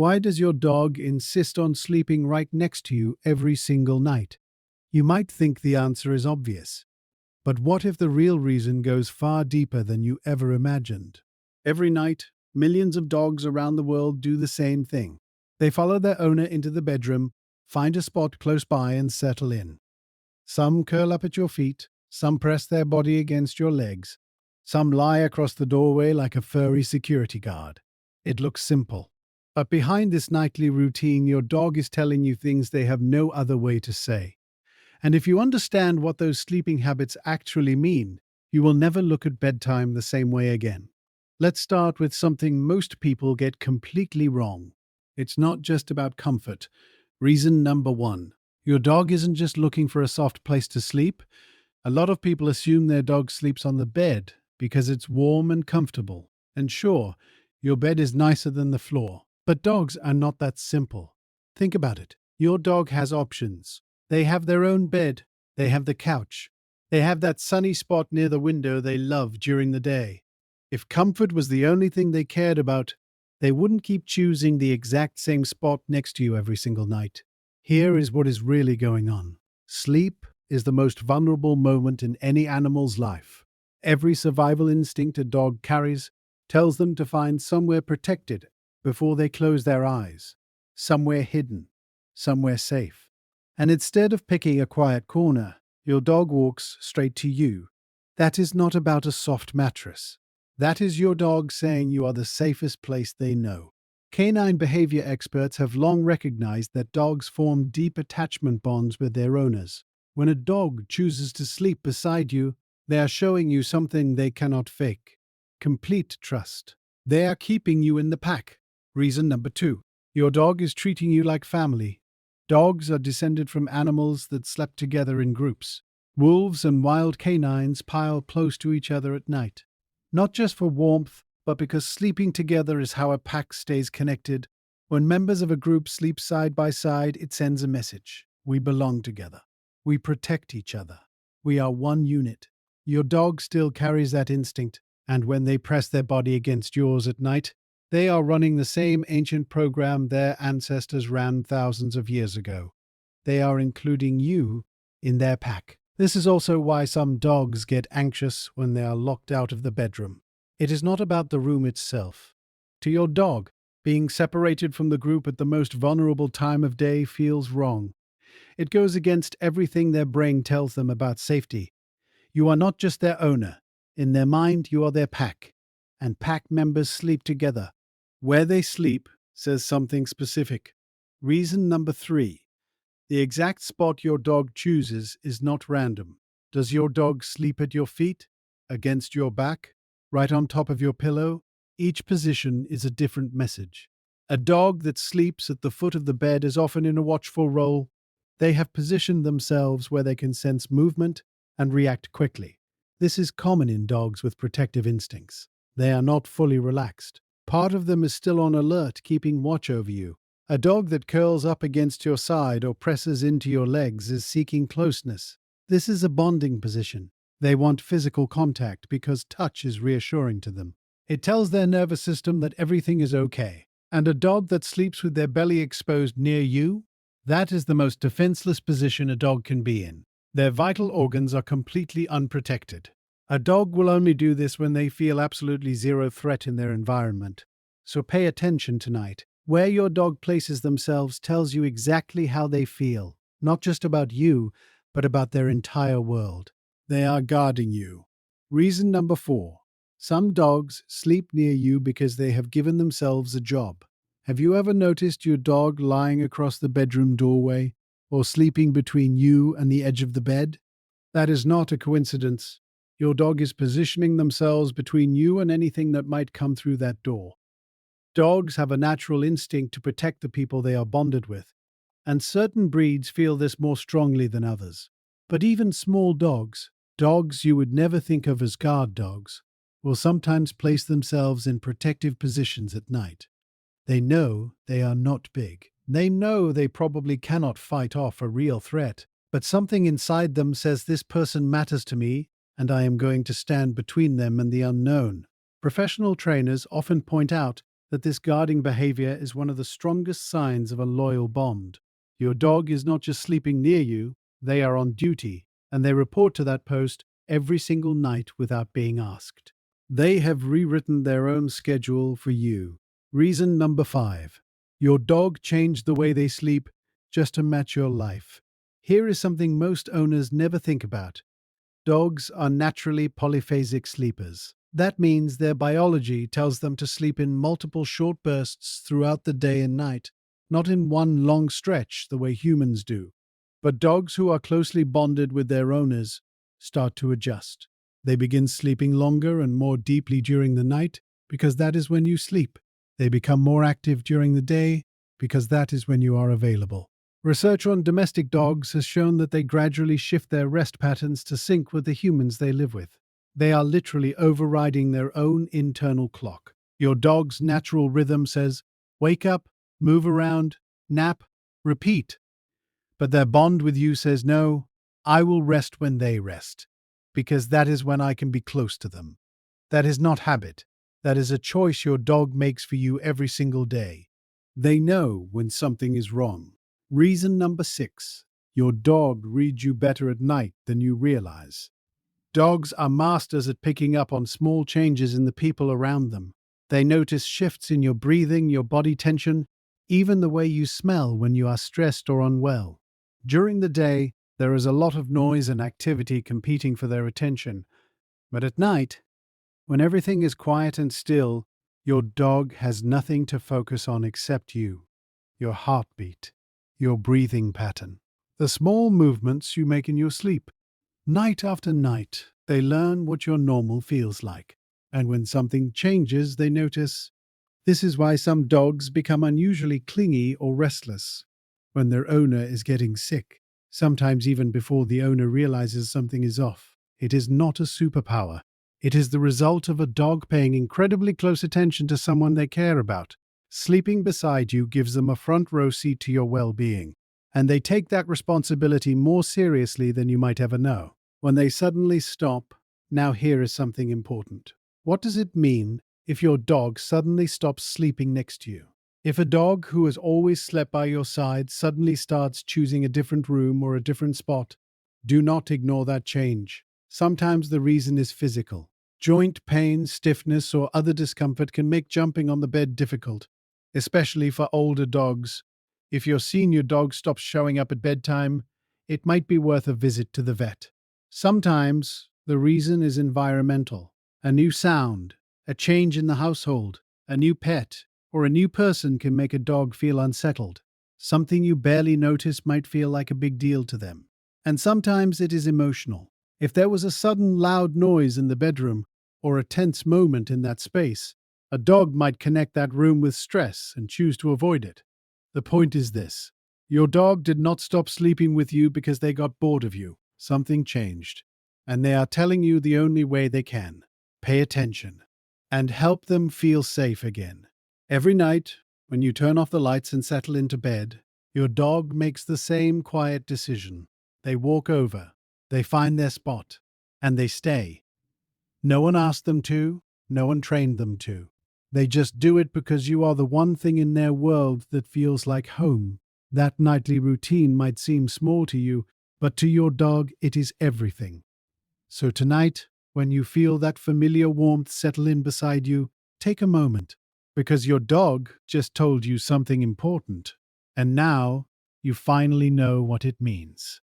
Why does your dog insist on sleeping right next to you every single night? You might think the answer is obvious. But what if the real reason goes far deeper than you ever imagined? Every night, millions of dogs around the world do the same thing. They follow their owner into the bedroom, find a spot close by, and settle in. Some curl up at your feet, some press their body against your legs, some lie across the doorway like a furry security guard. It looks simple. But behind this nightly routine, your dog is telling you things they have no other way to say. And if you understand what those sleeping habits actually mean, you will never look at bedtime the same way again. Let's start with something most people get completely wrong. It's not just about comfort. Reason number one: your dog isn't just looking for a soft place to sleep. A lot of people assume their dog sleeps on the bed because it's warm and comfortable. And sure, your bed is nicer than the floor. But dogs are not that simple. Think about it. Your dog has options. They have their own bed. They have the couch. They have that sunny spot near the window they love during the day. If comfort was the only thing they cared about, they wouldn't keep choosing the exact same spot next to you every single night. Here is what is really going on. Sleep is the most vulnerable moment in any animal's life. Every survival instinct a dog carries tells them to find somewhere protected before they close their eyes, somewhere hidden, somewhere safe. And instead of picking a quiet corner, your dog walks straight to you. That is not about a soft mattress. That is your dog saying you are the safest place they know. Canine behavior experts have long recognized that dogs form deep attachment bonds with their owners. When a dog chooses to sleep beside you, they are showing you something they cannot fake: complete trust. They are keeping you in the pack. Reason number two: your dog is treating you like family. Dogs are descended from animals that slept together in groups. Wolves and wild canines pile close to each other at night, not just for warmth, but because sleeping together is how a pack stays connected. When members of a group sleep side by side, it sends a message: we belong together. We protect each other. We are one unit. Your dog still carries that instinct, and when they press their body against yours at night, they are running the same ancient program their ancestors ran thousands of years ago. They are including you in their pack. This is also why some dogs get anxious when they are locked out of the bedroom. It is not about the room itself. To your dog, being separated from the group at the most vulnerable time of day feels wrong. It goes against everything their brain tells them about safety. You are not just their owner. In their mind, you are their pack. And pack members sleep together. Where they sleep says something specific. Reason number three: the exact spot your dog chooses is not random. Does your dog sleep at your feet, against your back, right on top of your pillow? Each position is a different message. A dog that sleeps at the foot of the bed is often in a watchful role. They have positioned themselves where they can sense movement and react quickly. This is common in dogs with protective instincts. They are not fully relaxed. Part of them is still on alert, keeping watch over you. A dog that curls up against your side or presses into your legs is seeking closeness. This is a bonding position. They want physical contact because touch is reassuring to them. It tells their nervous system that everything is okay. And a dog that sleeps with their belly exposed near you? That is the most defenseless position a dog can be in. Their vital organs are completely unprotected. A dog will only do this when they feel absolutely zero threat in their environment. So pay attention tonight. Where your dog places themselves tells you exactly how they feel, not just about you, but about their entire world. They are guarding you. Reason number four: some dogs sleep near you because they have given themselves a job. Have you ever noticed your dog lying across the bedroom doorway or sleeping between you and the edge of the bed? That is not a coincidence. Your dog is positioning themselves between you and anything that might come through that door. Dogs have a natural instinct to protect the people they are bonded with, and certain breeds feel this more strongly than others. But even small dogs, dogs you would never think of as guard dogs, will sometimes place themselves in protective positions at night. They know they are not big. They know they probably cannot fight off a real threat, but something inside them says this person matters to me, and I am going to stand between them and the unknown. Professional trainers often point out that this guarding behavior is one of the strongest signs of a loyal bond. Your dog is not just sleeping near you, they are on duty, and they report to that post every single night without being asked. They have rewritten their own schedule for you. Reason number 5. Your dog changed the way they sleep just to match your life. Here is something most owners never think about. Dogs are naturally polyphasic sleepers. That means their biology tells them to sleep in multiple short bursts throughout the day and night, not in one long stretch the way humans do. But dogs who are closely bonded with their owners start to adjust. They begin sleeping longer and more deeply during the night because that is when you sleep. They become more active during the day because that is when you are available. Research on domestic dogs has shown that they gradually shift their rest patterns to sync with the humans they live with. They are literally overriding their own internal clock. Your dog's natural rhythm says, wake up, move around, nap, repeat. But their bond with you says, no, I will rest when they rest, because that is when I can be close to them. That is not habit. That is a choice your dog makes for you every single day. They know when something is wrong. Reason number 6. Your dog reads you better at night than you realize. Dogs are masters at picking up on small changes in the people around them. They notice shifts in your breathing, your body tension, even the way you smell when you are stressed or unwell. During the day, there is a lot of noise and activity competing for their attention. But at night, when everything is quiet and still, your dog has nothing to focus on except you, your heartbeat, your breathing pattern, the small movements you make in your sleep. Night after night, they learn what your normal feels like. And when something changes, they notice. This is why some dogs become unusually clingy or restless when their owner is getting sick, sometimes even before the owner realizes something is off. It is not a superpower. It is the result of a dog paying incredibly close attention to someone they care about. Sleeping beside you gives them a front row seat to your well-being, and they take that responsibility more seriously than you might ever know. When they suddenly stop, now here is something important. What does it mean if your dog suddenly stops sleeping next to you? If a dog who has always slept by your side suddenly starts choosing a different room or a different spot, do not ignore that change. Sometimes the reason is physical. Joint pain, stiffness, or other discomfort can make jumping on the bed difficult, especially for older dogs. If your senior dog stops showing up at bedtime, it might be worth a visit to the vet. Sometimes the reason is environmental. A new sound, a change in the household, a new pet, or a new person can make a dog feel unsettled. Something you barely notice might feel like a big deal to them. And sometimes it is emotional. If there was a sudden loud noise in the bedroom or a tense moment in that space, a dog might connect that room with stress and choose to avoid it. The point is this: your dog did not stop sleeping with you because they got bored of you. Something changed. And they are telling you the only way they can. Pay attention and help them feel safe again. Every night, when you turn off the lights and settle into bed, your dog makes the same quiet decision. They walk over, they find their spot, and they stay. No one asked them to, no one trained them to. They just do it because you are the one thing in their world that feels like home. That nightly routine might seem small to you, but to your dog it is everything. So tonight, when you feel that familiar warmth settle in beside you, take a moment, because your dog just told you something important, and now you finally know what it means.